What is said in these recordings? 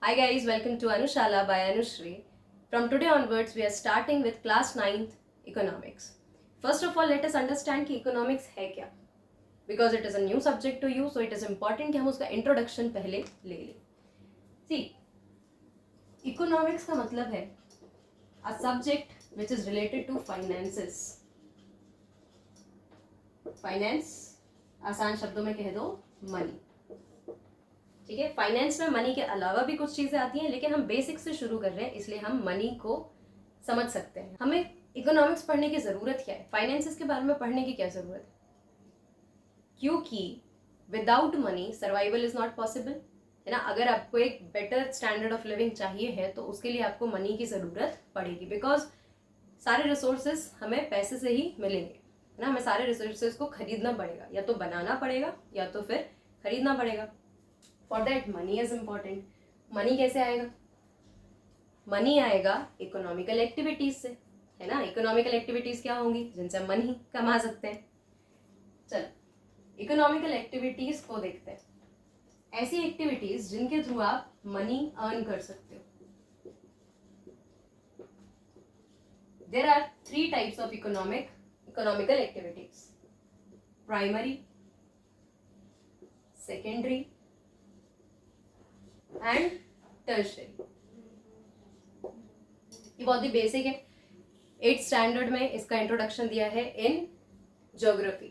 Hi guys, welcome to Anushala by Anushri. From today onwards, we are starting with class 9th economics. First of all, let us understand कि economics है क्या, because it is a new subject to you, so it is important कि हम उसका introduction पहले ले लें. See, economics का मतलब है a subject which is related to finances. Finance, आसान शब्दों में कह दो money. ठीक है, फाइनेंस में मनी के अलावा भी कुछ चीजें आती हैं, लेकिन हम बेसिक से शुरू कर रहे हैं, इसलिए हम मनी को समझ सकते हैं. हमें इकोनॉमिक्स पढ़ने की जरूरत क्या है, फाइनेंसेस के बारे में पढ़ने की क्या जरूरत है? क्योंकि without money survival is not possible, है ना. अगर आपको एक बेटर स्टैंडर्ड ऑफ लिविंग चाहिए है तो उसके लिए आपको मनी की जरूरत पड़ेगी, बिकॉज सारे रिसोर्सेस हमें पैसे से ही मिलेंगे, है ना. हमें सारे रिसोर्सेस को खरीदना पड़ेगा, या तो बनाना पड़ेगा या तो फिर खरीदना पड़ेगा. For that money is important. Money कैसे आएगा? मनी आएगा इकोनॉमिकल एक्टिविटीज से, है ना. इकोनॉमिकल एक्टिविटीज क्या होंगी? जिनसे हम मनी कमा सकते हैं. चलो, इकोनॉमिकल एक्टिविटीज को देखते हैं. ऐसी एक्टिविटीज जिनके थ्रू आप मनी अर्न कर सकते हो. There are 3 types of economical activities: primary, secondary and tertiary. ये बहुत ही बेसिक है. 8th स्टैंडर्ड में इसका इंट्रोडक्शन दिया है इन ज्योग्राफी.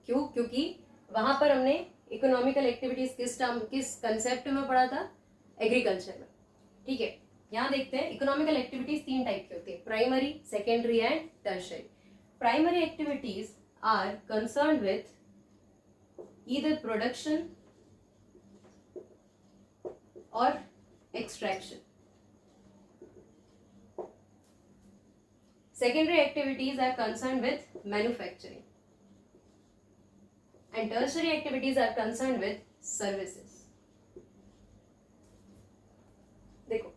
क्यों? क्योंकि वहां पर हमने इकोनॉमिकल एक्टिविटीज किस कंसेप्ट में पढ़ा था? एग्रीकल्चर में. ठीक है, यहाँ देखते हैं. इकोनॉमिकल एक्टिविटीज 3 टाइप की होती है: primary, secondary and tertiary. Primary activities are concern with either production or extraction. Secondary activities are concerned with manufacturing, and tertiary activities are concerned with services. देखो,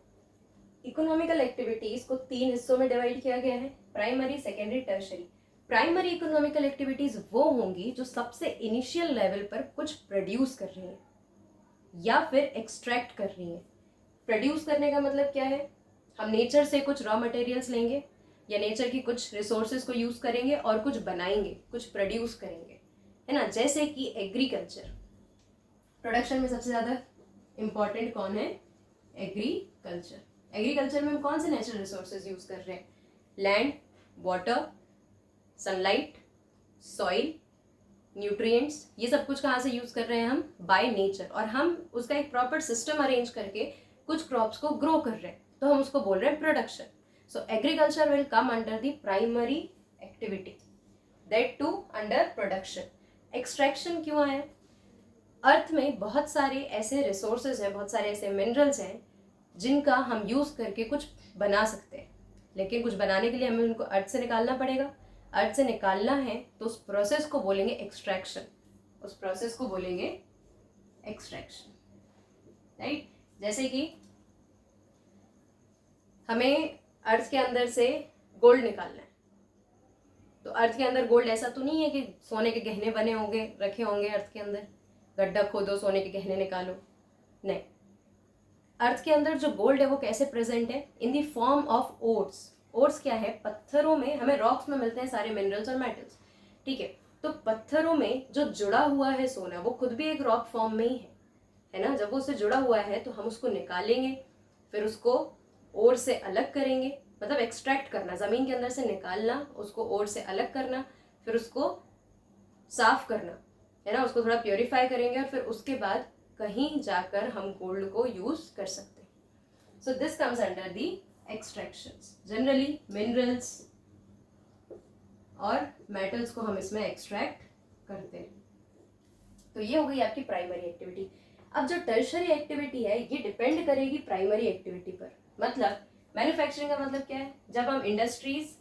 इकोनॉमिकल एक्टिविटीज को 3 हिस्सों में divide किया गया है: primary, secondary, tertiary. Primary economical activities वो होंगी जो सबसे इनिशियल लेवल पर कुछ प्रोड्यूस कर रही हैं या फिर एक्सट्रैक्ट कर रही हैं. प्रोड्यूस करने का मतलब क्या है? हम नेचर से कुछ रॉ मटेरियल्स लेंगे या नेचर की कुछ रिसोर्सेज को यूज करेंगे और कुछ बनाएंगे, कुछ प्रोड्यूस करेंगे, है ना. जैसे कि एग्रीकल्चर. प्रोडक्शन में सबसे ज्यादा इंपॉर्टेंट कौन है? एग्रीकल्चर. एग्रीकल्चर में हम कौन से नेचुरल रिसोर्सेज यूज कर रहे हैं? Land, water, sunlight, soil, nutrients. ये सब कुछ कहाँ से यूज कर रहे हैं? हम बाय नेचर. और हम उसका एक प्रॉपर सिस्टम अरेंज करके कुछ क्रॉप्स को ग्रो कर रहे हैं, तो हम उसको बोल रहे हैं production. So agriculture will come under the primary activity, that too under production. Extraction क्यों आया? अर्थ में बहुत सारे ऐसे रिसोर्सेज हैं, बहुत सारे ऐसे मिनरल्स हैं जिनका हम यूज करके कुछ बना सकते हैं, लेकिन कुछ बनाने के लिए हमें उनको अर्थ से निकालना पड़ेगा. अर्थ से निकालना है तो उस प्रोसेस को बोलेंगे एक्सट्रैक्शन. उस प्रोसेस को बोलेंगे एक्सट्रैक्शन, राइट. जैसे कि हमें अर्थ के अंदर से गोल्ड निकालना है, तो अर्थ के अंदर गोल्ड ऐसा तो नहीं है कि सोने के गहने बने होंगे, रखे होंगे अर्थ के अंदर, गड्ढा खोदो सोने के गहने निकालो. नहीं, अर्थ के अंदर जो गोल्ड है वो कैसे प्रेजेंट है? In the form of ores. Ores क्या है? पत्थरों में, हमें रॉक्स में मिलते हैं सारे मिनरल्स और मेटल्स. ठीक है, तो पत्थरों में जो जुड़ा हुआ है सोना, वो खुद भी एक रॉक फॉर्म में ही है ना. जब वो उससे जुड़ा हुआ है तो हम उसको निकालेंगे, फिर उसको ओर से अलग करेंगे, मतलब एक्सट्रैक्ट करना, जमीन के अंदर से निकालना, उसको ओर से अलग करना, फिर उसको साफ करना, है ना. उसको थोड़ा प्योरीफाई करेंगे और फिर उसके बाद कहीं जाकर हम गोल्ड को यूज कर सकते हैं. So this comes under the extractions. Generally minerals और मेटल्स को हम इसमें एक्सट्रैक्ट करते हैं. तो ये हो गई आपकी प्राइमरी एक्टिविटी. अब जो टर्शियरी एक्टिविटी है ये डिपेंड करेगी प्राइमरी एक्टिविटी पर. मतलब मैन्युफैक्चरिंग का मतलब क्या है? जब हम इंडस्ट्रीज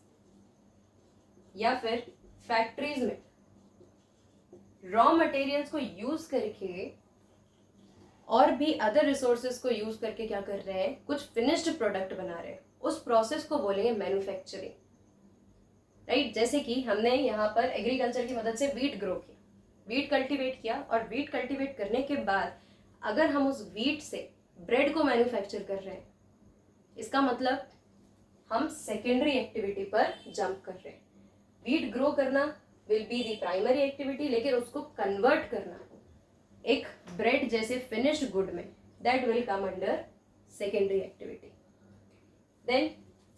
या फिर फैक्ट्रीज में रॉ मटेरियल्स को यूज करके और भी अदर रिसोर्सेज को यूज करके क्या कर रहे हैं? कुछ फिनिश्ड प्रोडक्ट बना रहे हैं. उस प्रोसेस को बोलेंगे मैन्युफैक्चरिंग, राइट. जैसे कि हमने यहाँ पर एग्रीकल्चर की मदद से वीट ग्रो किया, वीट कल्टीवेट किया, और वीट कल्टीवेट करने के बाद अगर हम उस वीट से ब्रेड को मैन्युफैक्चर कर रहे हैं, इसका मतलब हम सेकेंडरी एक्टिविटी पर जंप कर रहे हैं। वीट ग्रो करना will be the primary activity, लेकिन उसको कन्वर्ट करना एक ब्रेड जैसे फिनिश्ड गुड में, that will come under secondary activity. Then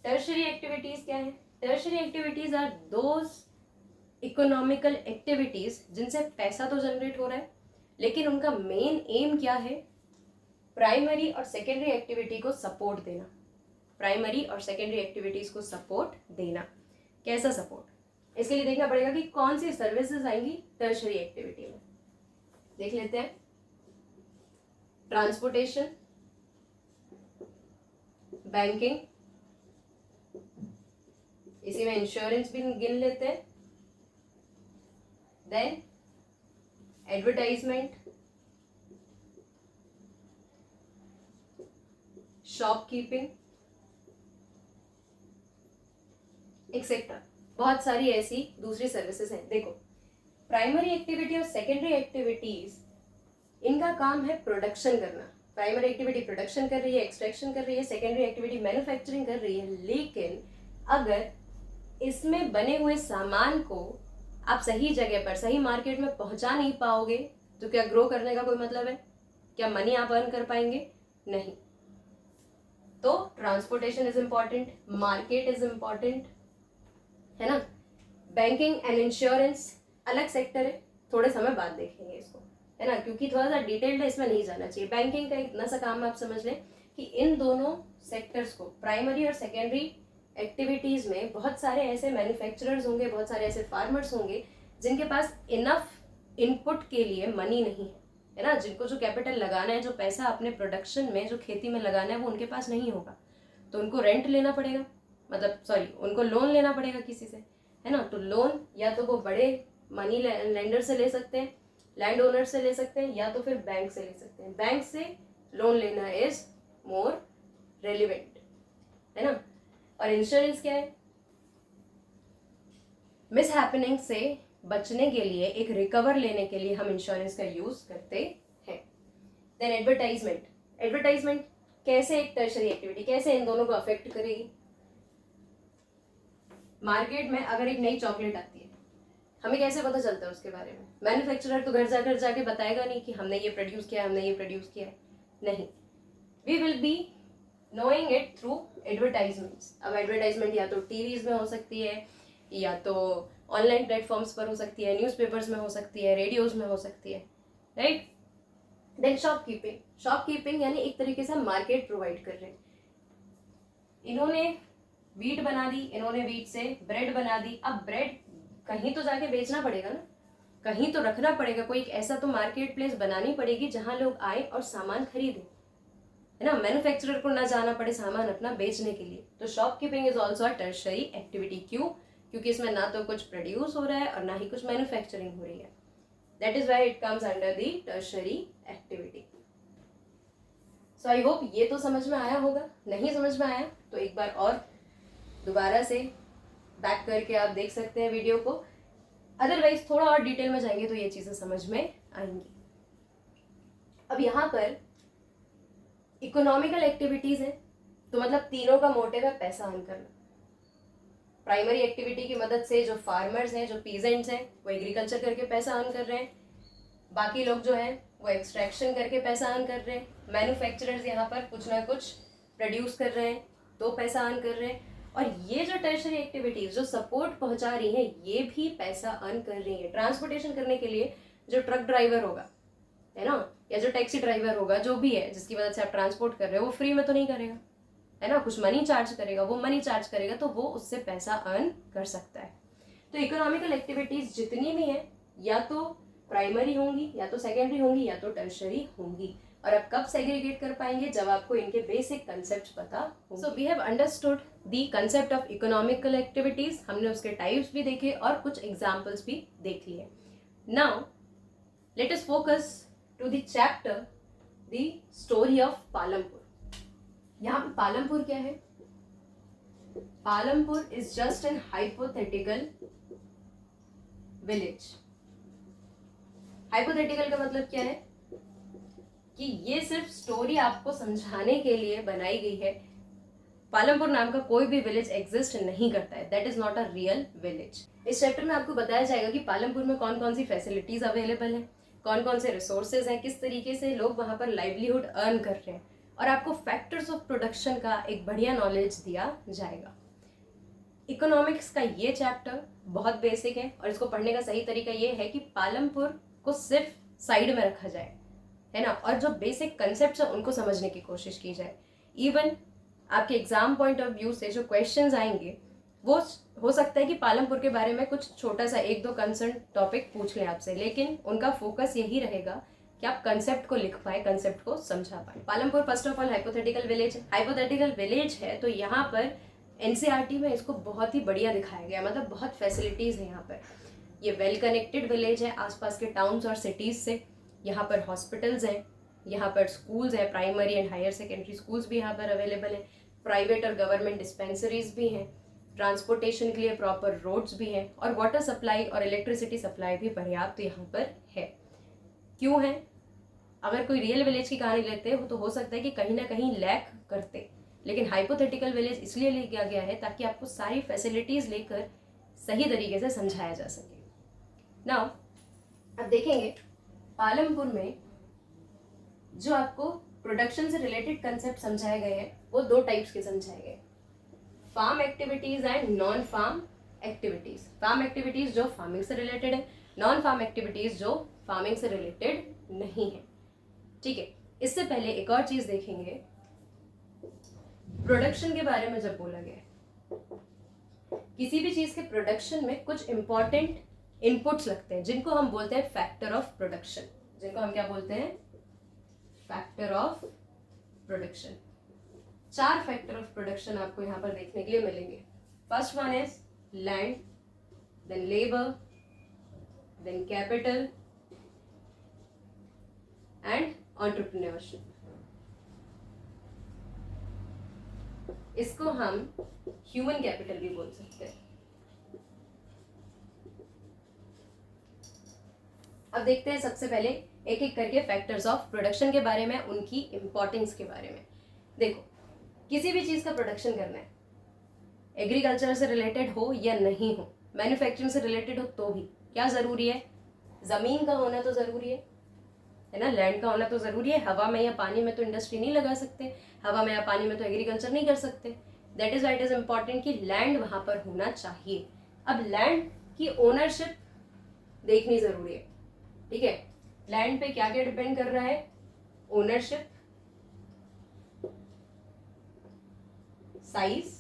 tertiary activities क्या है? Tertiary activities are those economical activities जिनसे पैसा तो जनरेट हो रहा है, लेकिन उनका मेन एम क्या है? प्राइमरी और सेकेंडरी एक्टिविटी को सपोर्ट देना। प्राइमरी और सेकेंडरी एक्टिविटीज को सपोर्ट देना। कैसा सपोर्ट? इसके लिए देखना पड़ेगा कि कौन सी सर्विसेज आएंगी टर्शरी एक्टिविटी में। देख लेते हैं। ट्रांसपोर्टेशन, बैंकिंग, इसी में इंश्योरेंस भी गिन लेते हैं। Then advertisement, shopkeeping etcetera. बहुत सारी ऐसी दूसरी सर्विसेज हैं। देखो, प्राइमरी एक्टिविटी और सेकेंडरी एक्टिविटीज, इनका काम है प्रोडक्शन करना। प्राइमरी एक्टिविटी प्रोडक्शन कर रही है, एक्सट्रैक्शन कर रही है, सेकेंडरी एक्टिविटी मैन्युफैक्चरिंग कर रही है। लेकिन अगर इसमें बने हुए सामान को आप सही जगह पर, सही मार्केट में पहुंचा नहीं पाओगे, तो क्या ग्रो करने का कोई मतलब है? क्या मनी आप अर्न कर पाएंगे? नहीं। तो transportation is important, market is important, है ना। बैंकिंग एंड इंश्योरेंस अलग सेक्टर है, थोड़े समय बाद देखेंगे इसको, है ना, क्योंकि थोड़ा सा डिटेल्ड है, इसमें नहीं जाना चाहिए। बैंकिंग का इतना सा काम आप समझ लें कि इन दोनों सेक्टर्स को, प्राइमरी और सेकेंडरी एक्टिविटीज में, बहुत सारे ऐसे मैन्युफैक्चरर्स होंगे, बहुत सारे ऐसे फार्मर्स होंगे जिनके पास इनफ इनपुट के लिए मनी नहीं है ना, जिनको जो कैपिटल लगाना है, जो पैसा अपने प्रोडक्शन में, जो खेती में लगाना है, वो उनके पास नहीं होगा। तो उनको रेंट लेना पड़ेगा, मतलब सॉरी, उनको लोन लेना पड़ेगा किसी से, है ना। तो लोन या तो वो बड़े मनी लेंडर से ले सकते हैं, लैंड ओनर से ले सकते हैं, या तो फिर बैंक से ले सकते हैं। बैंक से लोन लेना इज मोर रेलिवेंट, है ना। और इंश्योरेंस क्या है? मिस हैपनिंग से बचने के लिए, एक रिकवर लेने के लिए हम इंश्योरेंस का यूज करते हैं। Then advertisement. एडवर्टाइजमेंट कैसे एक टर्शरी एक्टिविटी, कैसे इन दोनों को अफेक्ट करेगी? मार्केट में अगर एक नई चॉकलेट आती है, हमें कैसे पता चलता है उसके बारे में? मैन्युफैक्चरर तो घर जाके बताएगा नहीं कि हमने ये प्रोड्यूस किया है, हमने ये प्रोड्यूस किया है, नहीं। We will be knowing it through advertisements. अब एडवर्टाइजमेंट या तो टीवीज में हो सकती है, या तो ऑनलाइन प्लेटफॉर्म्स पर हो सकती है, न्यूज़पेपर्स में हो सकती है, रेडियोज में हो सकती है, राइट। Then shopkeeping. शॉपकीपिंग यानी एक तरीके से मार्केट प्रोवाइड कर रहे हैं। इन्होंने वीट बना दी, इन्होंने वीट से ब्रेड बना दी। अब ब्रेड कहीं तो जाके बेचना पड़ेगा ना, कहीं तो रखना पड़ेगा, कोई एक ऐसा तो मार्केट प्लेस बनानी पड़ेगी जहां लोग आए और सामान खरीदें, है ना। मैन्युफैक्चरर को ना जाना पड़े सामान अपना बेचने के लिए। तो shopkeeping is also a tertiary activity. क्यों? क्योंकि इसमें ना तो कुछ प्रोड्यूस हो रहा है और ना ही कुछ मैन्युफैक्चरिंग हो रही है। That is why it comes under the tertiary activity. So I hope ये तो समझ में आया होगा। नहीं समझ में आया तो एक बार और दोबारा से बैक करके आप देख सकते हैं वीडियो को। अदरवाइज थोड़ा और डिटेल में जाएंगे तो ये चीजें समझ में आएंगी। अब यहाँ पर इकोनॉमिकल एक्टिविटीज है, तो मतलब तीनों का मोटिव है पैसा अर्न करना। प्राइमरी एक्टिविटी की मदद से जो फार्मर्स हैं, जो पीजेंट्स हैं, वो एग्रीकल्चर करके पैसा अर्न कर रहे हैं। बाकी लोग जो हैं वो एक्सट्रैक्शन करके पैसा अर्न कर रहे हैं। मैन्युफैक्चरर्स यहाँ पर कुछ ना कुछ प्रोड्यूस कर रहे हैं तो पैसा अर्न कर रहे हैं। और ये जो टर्शरी एक्टिविटीज जो सपोर्ट पहुंचा रही हैं, ये भी पैसा अर्न कर रही है। ट्रांसपोर्टेशन करने के लिए जो ट्रक ड्राइवर होगा, है ना, या जो टैक्सी ड्राइवर होगा, जो भी है जिसकी वजह से आप ट्रांसपोर्ट कर रहे हो, वो फ्री में तो नहीं करेगा, है ना, कुछ मनी चार्ज करेगा। वो मनी चार्ज करेगा तो वो उससे पैसा अर्न कर सकता है। तो इकोनॉमिकल एक्टिविटीज जितनी भी हैं, या तो प्राइमरी होंगी, या तो सेकेंडरी होंगी, या तो टर्शरी होंगी। और आप कब सेग्रीगेट कर पाएंगे? जब आपको इनके बेसिक कंसेप्ट पता हो। So we have understood the concept of economical activities. हमने उसके टाइप्स भी देखे और कुछ एग्जाम्पल्स भी देख लिए। Now let us focus to the chapter the story of Palampur. यहाँ पे पालमपुर क्या है? Palampur is just an hypothetical village. Hypothetical का मतलब क्या है कि ये सिर्फ स्टोरी आपको समझाने के लिए बनाई गई है। पालमपुर नाम का कोई भी विलेज एग्जिस्ट नहीं करता है, that is not a real village. इस चैप्टर में आपको बताया जाएगा कि पालमपुर में कौन कौन सी फैसिलिटीज अवेलेबल है, कौन कौन से रिसोर्सेज हैं, किस तरीके से लोग वहां पर लाइवलीहुड अर्न कर रहे हैं, और आपको फैक्टर्स ऑफ प्रोडक्शन का एक बढ़िया नॉलेज दिया जाएगा। इकोनॉमिक्स का ये चैप्टर बहुत बेसिक है और इसको पढ़ने का सही तरीका ये है कि पालमपुर को सिर्फ साइड में रखा जाए, है ना, और जो बेसिक कंसेप्ट है उनको समझने की कोशिश की जाए। इवन आपके एग्जाम पॉइंट ऑफ व्यू से जो क्वेश्चंस आएंगे वो हो सकता है कि पालमपुर के बारे में कुछ छोटा सा एक दो कंसर्न टॉपिक पूछ लें आपसे, लेकिन उनका फोकस यही रहेगा कि आप कंसेप्ट को लिख पाए, कंसेप्ट को समझा पाए। Palampur first of all hypothetical village है। हाइपोथेटिकल विलेज है तो यहाँ पर एनसीईआरटी में इसको बहुत ही बढ़िया दिखाया गया, मतलब बहुत फैसिलिटीज है यहाँ पर। ये वेल कनेक्टेड विलेज है आसपास के टाउन्स और सिटीज से। यहाँ पर हॉस्पिटल्स हैं, यहाँ पर स्कूल्स हैं, primary and higher secondary schools भी यहाँ पर अवेलेबल हैं, प्राइवेट और गवर्नमेंट डिस्पेंसरीज भी हैं, ट्रांसपोर्टेशन के लिए प्रॉपर रोड्स भी हैं, और वाटर सप्लाई और इलेक्ट्रिसिटी सप्लाई भी पर्याप्त यहाँ पर है। क्यों है? अगर कोई रियल विलेज की कहानी लेते हो तो हो सकता है कि कहीं ना कहीं लैक करते, लेकिन हाइपोथेटिकल विलेज इसलिए लिया गया है ताकि आपको सारी फैसिलिटीज लेकर सही तरीके से समझाया जा सके। नाउ अब देखेंगे पालमपुर में जो आपको प्रोडक्शन से रिलेटेड कंसेप्ट समझाए गए हैं वो दो टाइप्स के समझाए गए, farm activities and non farm activities. Farm activities जो फार्मिंग से रिलेटेड है, नॉन फार्म एक्टिविटीज जो फार्मिंग से रिलेटेड नहीं है। ठीक है, इससे पहले एक और चीज देखेंगे, प्रोडक्शन के बारे में जब बोला गया, किसी भी चीज के प्रोडक्शन में कुछ इंपॉर्टेंट इनपुट्स लगते हैं जिनको हम बोलते हैं फैक्टर ऑफ प्रोडक्शन, जिनको हम क्या बोलते हैं? Factor of production. 4 factor of production आपको यहाँ पर देखने के लिए मिलेंगे। First one is land, then labour, then capital and entrepreneurship. इसको हम ह्यूमन कैपिटल भी बोल सकते हैं। अब देखते हैं सबसे पहले एक एक करके फैक्टर्स ऑफ प्रोडक्शन के बारे में, उनकी इंपॉर्टेंस के बारे में। देखो, किसी भी चीज का प्रोडक्शन करना है, एग्रीकल्चर से रिलेटेड हो या नहीं हो, मैन्युफैक्चरिंग से रिलेटेड हो तो भी क्या जरूरी है? जमीन का होना तो जरूरी है ना, लैंड का होना तो जरूरी है। हवा में या पानी में तो इंडस्ट्री नहीं लगा सकते, हवा में या पानी में तो एग्रीकल्चर नहीं कर सकते। That is why it is important कि लैंड वहां पर होना चाहिए। अब लैंड की ओनरशिप देखनी जरूरी है। ठीक है, लैंड पे क्या क्या डिपेंड कर रहा है? ओनरशिप, साइज,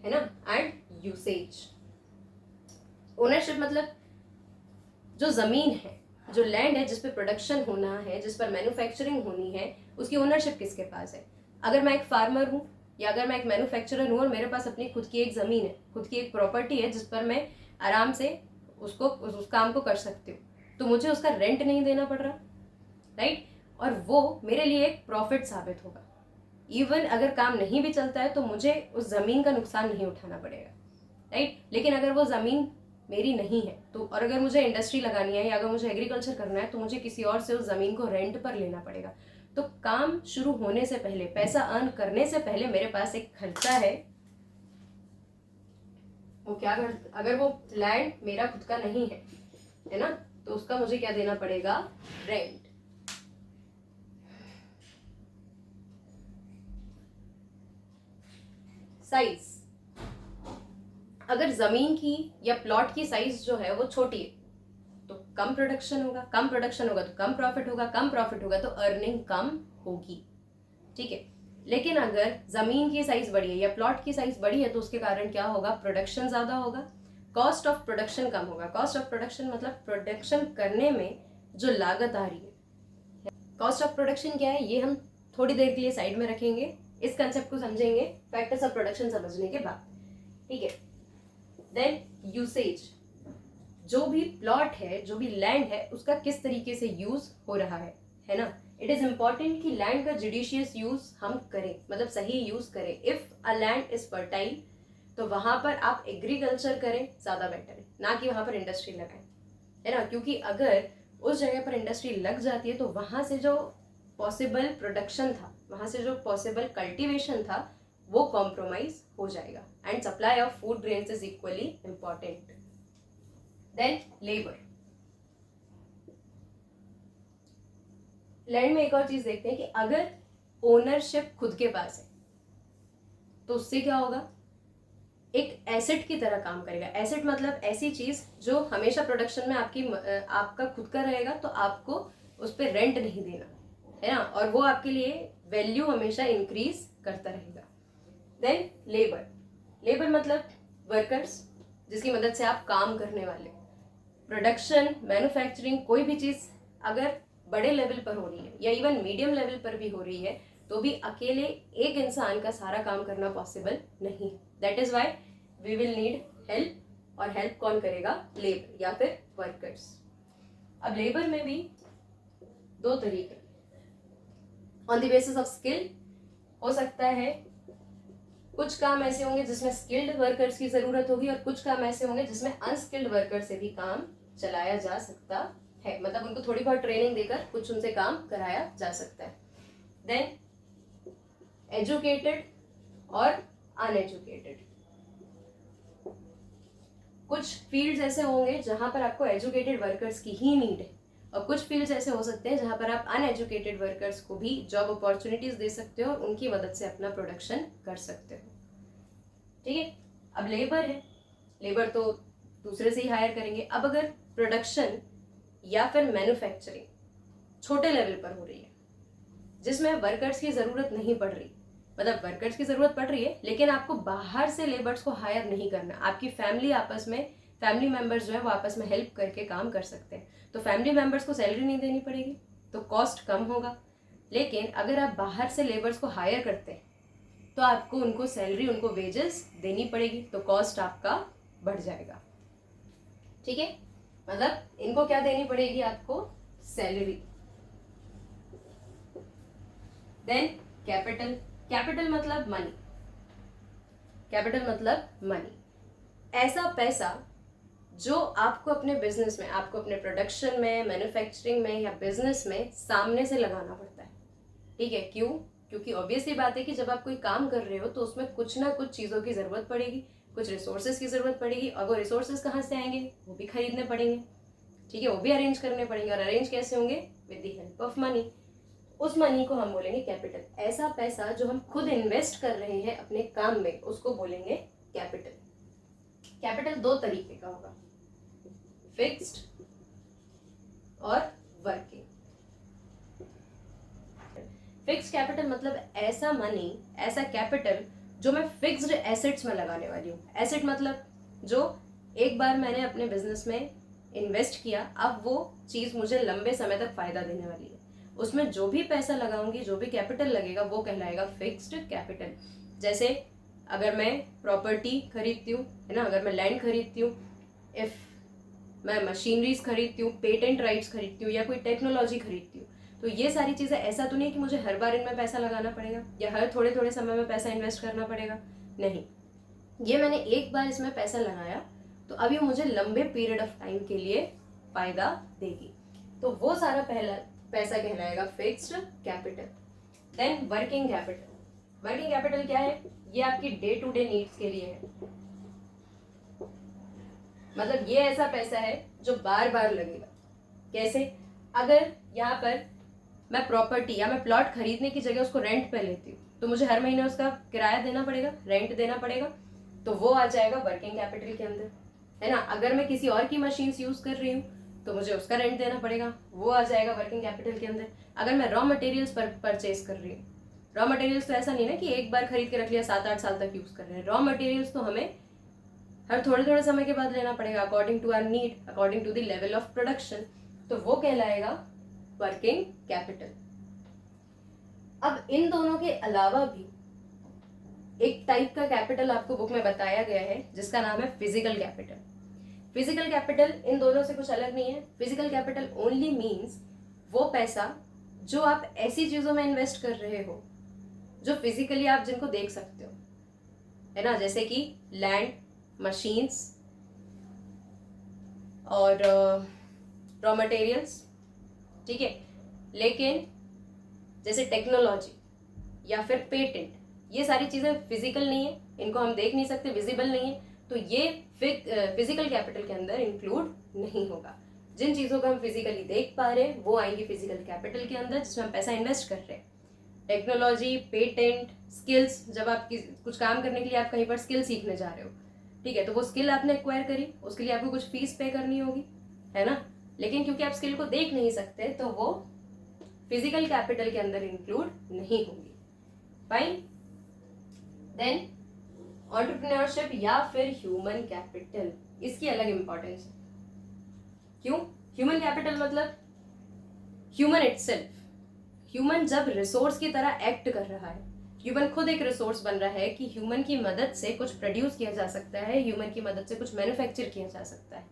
है ना, एंड यूसेज। ओनरशिप मतलब जो जमीन है, जो लैंड है जिस पे प्रोडक्शन होना है, जिस पर मैन्युफैक्चरिंग होनी है, उसकी ओनरशिप किसके पास है? अगर मैं एक फार्मर हूँ या अगर मैं एक मैन्युफैक्चरर हूँ और मेरे पास अपनी खुद की एक जमीन है, खुद की एक प्रॉपर्टी है जिस पर मैं आराम से उस काम को कर सकती हूँ, तो मुझे उसका रेंट नहीं देना पड़ रहा, राइट? और वो मेरे लिए एक प्रॉफिट साबित होगा। इवन अगर काम नहीं भी चलता है तो मुझे उस जमीन का नुकसान नहीं उठाना पड़ेगा, राइट? लेकिन अगर वो जमीन मेरी नहीं है तो, और अगर मुझे इंडस्ट्री लगानी है या अगर मुझे एग्रीकल्चर करना है तो मुझे किसी और से उस जमीन को रेंट पर लेना पड़ेगा। तो काम शुरू होने से पहले, पैसा अर्न करने से पहले मेरे पास एक खर्चा है। वो क्या कर, अगर वो लैंड मेरा खुद का नहीं है ना, तो उसका मुझे क्या देना पड़ेगा? रेंट। साइज, अगर जमीन की या प्लॉट की साइज जो है वो छोटी है तो कम प्रोडक्शन होगा, कम प्रोडक्शन होगा तो कम प्रॉफिट होगा, कम प्रॉफिट होगा तो अर्निंग कम होगी। ठीक है, लेकिन अगर जमीन की साइज बड़ी है या प्लॉट की साइज बड़ी है तो उसके कारण क्या होगा? प्रोडक्शन ज्यादा होगा, कॉस्ट ऑफ प्रोडक्शन कम होगा। कॉस्ट ऑफ प्रोडक्शन मतलब प्रोडक्शन करने में जो लागत आ रही है। कॉस्ट ऑफ प्रोडक्शन क्या है ये हम थोड़ी देर के लिए साइड में रखेंगे, इस कंसेप्ट को समझेंगे फैक्टर्स ऑफ प्रोडक्शन समझने के बाद। ठीक है, देन यूसेज, जो भी प्लॉट है, जो भी लैंड है, उसका किस तरीके से यूज हो रहा है ना। इट इज इंपॉर्टेंट कि लैंड का जुडिशियस यूज हम करें, मतलब सही यूज करें। If a land is fertile तो वहां पर आप एग्रीकल्चर करें, ज्यादा बेटर है, ना कि वहां पर इंडस्ट्री लगाएं, है ना। क्योंकि अगर उस जगह पर इंडस्ट्री लग जाती है तो वहाँ से जो पॉसिबल प्रोडक्शन था, वहाँ से जो पॉसिबल कल्टीवेशन था, वो कॉम्प्रोमाइज हो जाएगा। And supply of food grains is equally important. Then labour. Land में एक और चीज देखते हैं कि अगर ओनरशिप खुद के पास है तो उससे क्या होगा, एक एसेट की तरह काम करेगा। एसेट मतलब ऐसी चीज जो हमेशा प्रोडक्शन में आपका खुद का रहेगा, तो आपको उस पर रेंट नहीं देना है ना, और वो आपके लिए वैल्यू हमेशा इंक्रीज करता रहेगा। Then labour. लेबर मतलब वर्कर्स, जिसकी मदद से आप काम करने वाले। प्रोडक्शन, मैन्युफैक्चरिंग, कोई भी चीज अगर बड़े लेवल पर हो रही है या इवन मीडियम लेवल पर भी हो रही है तो भी अकेले एक इंसान का सारा काम करना पॉसिबल नहीं। That is why we will need help, और हेल्प कौन करेगा, लेबर या फिर वर्कर्स। अब लेबर में भी दो तरीके, on the basis of skill हो सकता है। कुछ काम ऐसे होंगे जिसमें स्किल्ड वर्कर्स की जरूरत होगी और कुछ काम ऐसे होंगे जिसमें अनस्किल्ड वर्कर से भी काम चलाया जा सकता है, मतलब उनको थोड़ी बहुत ट्रेनिंग देकर कुछ उनसे काम कराया जा सकता है। देन एजुकेटेड और अनएजुकेटेड। कुछ फील्ड्स ऐसे होंगे जहां पर आपको एजुकेटेड वर्कर्स की ही नीड है, और कुछ फील्ड्स ऐसे हो सकते हैं जहां पर आप अनएजुकेटेड वर्कर्स को भी जॉब अपॉर्चुनिटीज दे सकते हो और उनकी मदद से अपना प्रोडक्शन कर सकते हो। ठीक है, अब लेबर है, लेबर तो दूसरे से ही हायर करेंगे। अब अगर प्रोडक्शन या फिर मैन्युफैक्चरिंग छोटे लेवल पर हो रही है जिसमें वर्कर्स की जरूरत नहीं पड़ रही, मतलब वर्कर्स की जरूरत पड़ रही है लेकिन आपको बाहर से लेबर्स को हायर नहीं करना, आपकी फैमिली आपस में, फैमिली मेंबर्स जो है वो आपस में हेल्प करके काम कर सकते हैं, तो फैमिली मेंबर्स को सैलरी नहीं देनी पड़ेगी तो कॉस्ट कम होगा। लेकिन अगर आप बाहर से लेबर्स को हायर करते हैं तो आपको उनको सैलरी, उनको वेजेस देनी पड़ेगी, तो कॉस्ट आपका बढ़ जाएगा। ठीक है, मतलब इनको क्या देनी पड़ेगी, आपको सैलरी। Then capital. कैपिटल मतलब मनी, कैपिटल मतलब मनी, ऐसा पैसा जो आपको अपने बिजनेस में, आपको अपने प्रोडक्शन में, मैन्युफैक्चरिंग में या बिजनेस में सामने से लगाना पड़ता है। ठीक है, क्यों? क्योंकि ऑब्वियसली बात है कि जब आप कोई काम कर रहे हो तो उसमें कुछ ना कुछ चीज़ों की ज़रूरत पड़ेगी, कुछ रिसोर्सेज की ज़रूरत पड़ेगी, और वो रिसोर्सेज कहाँ से आएंगे, वो भी खरीदने पड़ेंगे। ठीक है, वो भी अरेंज करने पड़ेंगे, और अरेंज कैसे होंगे, with the help of money. उस मनी को हम बोलेंगे कैपिटल। ऐसा पैसा जो हम खुद इन्वेस्ट कर रहे हैं अपने काम में, उसको बोलेंगे कैपिटल। कैपिटल दो तरीके का होगा, फिक्स्ड और वर्किंग। फिक्स्ड कैपिटल मतलब ऐसा मनी, ऐसा कैपिटल जो मैं फिक्स्ड एसेट्स में लगाने वाली हूँ। एसेट मतलब जो एक बार मैंने अपने बिजनेस में इन्वेस्ट किया, अब वो चीज़ मुझे लंबे समय तक फायदा देने वाली है, उसमें जो भी पैसा लगाऊंगी, जो भी कैपिटल लगेगा, वो कहलाएगा फिक्स्ड कैपिटल। जैसे अगर मैं प्रॉपर्टी खरीदती हूँ, है ना, अगर मैं लैंड खरीदती हूँ, इफ मैं मशीनरीज खरीदती हूँ, पेटेंट राइट्स खरीदती हूँ या कोई टेक्नोलॉजी खरीदती हूँ, तो ये सारी चीज़ें, ऐसा तो नहीं कि मुझे हर बार इनमें पैसा लगाना पड़ेगा या हर थोड़े थोड़े समय में पैसा इन्वेस्ट करना पड़ेगा, नहीं, ये मैंने एक बार इसमें पैसा लगाया तो अब ये मुझे लंबे पीरियड ऑफ टाइम के लिए फायदा देगी, तो वो सारा पहला पैसा कहलाएगा fixed capital. Then working capital. Working capital क्या है, ये आपकी डे टू डे नीड्स के लिए है, मतलब ये ऐसा पैसा है जो बार बार लगेगा। कैसे? अगर यहाँ पर मैं प्रॉपर्टी या मैं प्लॉट खरीदने की जगह उसको रेंट पे लेती हूँ तो मुझे हर महीने उसका किराया देना पड़ेगा, रेंट देना पड़ेगा, तो वो आ जाएगा वर्किंग कैपिटल के अंदर, है ना। अगर मैं किसी और की मशीन यूज कर रही हूँ तो मुझे उसका रेंट देना पड़ेगा, वो आ जाएगा वर्किंग कैपिटल के अंदर। अगर मैं रॉ मटेरियल्स परचेज कर रही हूँ, रॉ मटेरियल्स तो ऐसा नहीं ना कि एक बार खरीद के रख लिया 7-8 साल तक यूज कर रहे हैं, रॉ मटेरियल्स तो हमें हर थोड़े थोड़े समय के बाद लेना पड़ेगा, according to our need, according to the level of production, तो वो कहलाएगा वर्किंग कैपिटल। अब इन दोनों के अलावा भी एक टाइप का कैपिटल आपको बुक में बताया गया है जिसका नाम है physical capital. Physical capital in दोनों से कुछ अलग नहीं है। फिजिकल कैपिटल ओनली मीन्स वो पैसा जो आप ऐसी चीजों में इन्वेस्ट कर रहे हो जो फिजिकली आप जिनको देख सकते हो, है ना, जैसे कि लैंड, मशीन्स और रॉ मटेरियल्स, ठीक है। लेकिन जैसे टेक्नोलॉजी या फिर पेटेंट, ये सारी चीज़ें फिजिकल नहीं है, इनको हम देख नहीं सकते, विजिबल नहीं है, तो ये फिजिकल कैपिटल के अंदर इंक्लूड नहीं होगा। जिन चीज़ों को हम फिजिकली देख पा रहे हैं वो आएंगी फिजिकल कैपिटल के अंदर, जिसमें हम पैसा इन्वेस्ट कर रहे हैं। टेक्नोलॉजी, पेटेंट, स्किल्स, जब आप कुछ काम करने के लिए आप कहीं पर स्किल सीखने जा रहे हो, ठीक है, तो वो स्किल आपने एक्वायर करी, उसके लिए आपको कुछ फीस पे करनी होगी, है ना। लेकिन क्योंकि आप स्किल को देख नहीं सकते तो वो फिजिकल कैपिटल के अंदर इंक्लूड नहीं होगी। फाइन। देन एंटरप्रेन्योरशिप या फिर ह्यूमन कैपिटल, इसकी अलग इंपॉर्टेंस है। क्यों? ह्यूमन कैपिटल मतलब ह्यूमन इटसेल्फ। ह्यूमन जब रिसोर्स की तरह एक्ट कर रहा है, ह्यूमन खुद एक रिसोर्स बन रहा है कि ह्यूमन की मदद से कुछ प्रोड्यूस किया जा सकता है, ह्यूमन की मदद से कुछ मैन्युफैक्चर किया जा सकता है।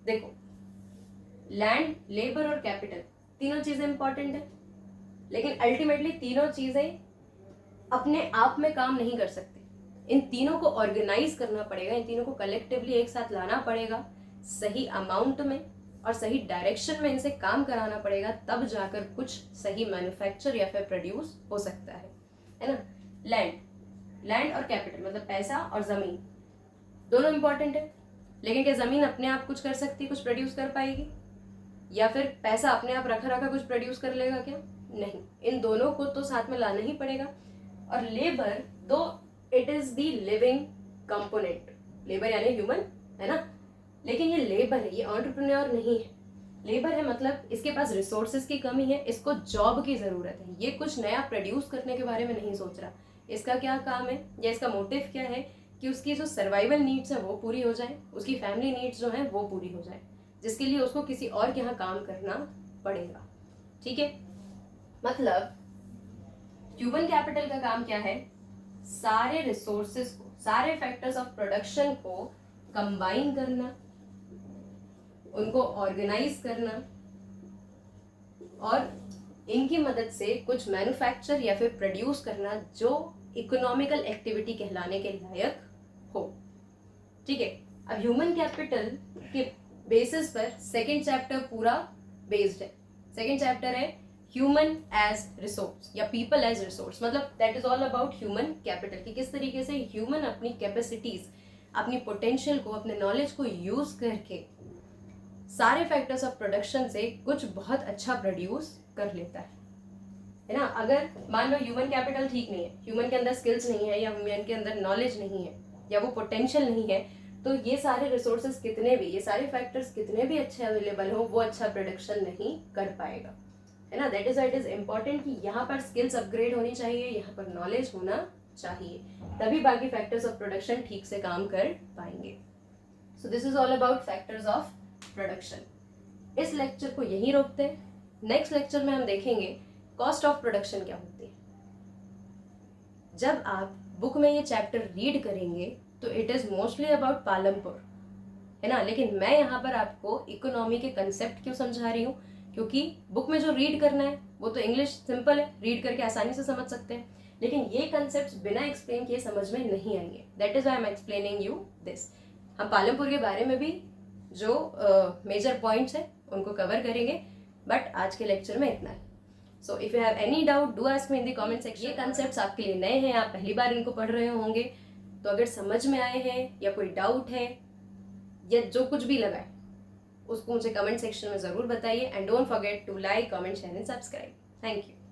देखो, लैंड, लेबर और कैपिटल, तीनों चीजें इंपॉर्टेंट है, लेकिन अल्टीमेटली तीनों चीजें अपने आप में काम नहीं कर सकती। इन तीनों को ऑर्गेनाइज करना पड़ेगा, इन तीनों को कलेक्टिवली एक साथ लाना पड़ेगा, सही अमाउंट में और सही डायरेक्शन में इनसे काम कराना पड़ेगा, तब जाकर कुछ सही मैन्युफैक्चर या फिर प्रोड्यूस हो सकता है ना। लैंड और कैपिटल मतलब पैसा और जमीन, दोनों इंपॉर्टेंट है, लेकिन क्या जमीन अपने आप कुछ कर सकती, कुछ प्रोड्यूस कर पाएगी? या फिर पैसा अपने आप रखा रखा कुछ प्रोड्यूस कर लेगा क्या? नहीं, इन दोनों को तो साथ में लाना ही पड़ेगा। और लेबर, दो it is the living component, labour यानी ह्यूमन, है ना, लेकिन ये लेबर है, ये एंटरप्रेन्योर नहीं है। लेबर है मतलब इसके पास रिसोर्सेज की कमी है, इसको जॉब की जरूरत है, ये कुछ नया प्रोड्यूस करने के बारे में नहीं सोच रहा। इसका क्या काम है या इसका मोटिव क्या है कि उसकी जो सर्वाइवल नीड्स है वो पूरी हो जाए, उसकी फैमिली नीड्स जो है वो पूरी हो जाए, जिसके लिए उसको किसी और के यहाँ काम करना पड़ेगा। ठीक है, मतलब ह्यूमन कैपिटल का काम क्या है? सारे रिसोर्सेज को, सारे फैक्टर्स ऑफ प्रोडक्शन को कंबाइन करना, उनको ऑर्गेनाइज करना और इनकी मदद से कुछ मैन्युफैक्चर या फिर प्रोड्यूस करना जो इकोनॉमिकल एक्टिविटी कहलाने के लायक हो। ठीक है, अब ह्यूमन कैपिटल के बेसिस पर सेकेंड चैप्टर पूरा बेस्ड है। सेकेंड चैप्टर है ह्यूमन एज रिसोर्स या पीपल एज रिसोर्स, मतलब that is all about human capital कि किस तरीके से ह्यूमन अपनी कैपेसिटीज, अपनी पोटेंशियल को, अपने नॉलेज को यूज करके सारे फैक्टर्स ऑफ प्रोडक्शन से कुछ बहुत अच्छा प्रोड्यूस कर लेता है ना। अगर मान लो ह्यूमन कैपिटल ठीक नहीं है, ह्यूमन के अंदर स्किल्स नहीं है या ह्यूमन के अंदर नॉलेज नहीं है या वो पोटेंशियल नहीं है, तो ये सारे रिसोर्सेज कितने भी, ये सारे फैक्टर्स कितने भी अच्छे अवेलेबल हो, वो अच्छा प्रोडक्शन नहीं कर पाएगा, है ना। That is it is important कि यहाँ पर स्किल्स अपग्रेड होनी चाहिए, यहाँ पर नॉलेज होना चाहिए, तभी बाकी फैक्टर्स ऑफ प्रोडक्शन ठीक से काम कर पाएंगे। So this is all about factors of production. इस लेक्चर को यहीं रोकते हैं। नेक्स्ट लेक्चर में हम देखेंगे कॉस्ट ऑफ प्रोडक्शन क्या होती है। जब आप बुक में ये चैप्टर रीड करेंगे तो it is mostly about Palampur, है ना, लेकिन मैं यहाँ पर आपको इकोनॉमी के कंसेप्ट क्यों समझा रही हूँ, क्योंकि बुक में जो रीड करना है वो तो इंग्लिश सिंपल है, रीड करके आसानी से समझ सकते हैं, लेकिन ये कंसेप्ट बिना एक्सप्लेन किए समझ में नहीं आएंगे। That is I am explaining you this. हम पालमपुर के बारे में भी जो मेजर पॉइंट्स हैं उनको कवर करेंगे, बट आज के लेक्चर में इतना है। So if you have any doubt do ask me in the comment section. ये कंसेप्ट्स आपके लिए नए हैं, आप पहली बार इनको पढ़ रहे होंगे, तो अगर समझ में आए हैं या कोई डाउट है या जो कुछ भी लगा है उसको मुझे कमेंट सेक्शन में ज़रूर बताइए। And don't forget to like, comment, share and subscribe. Thank you.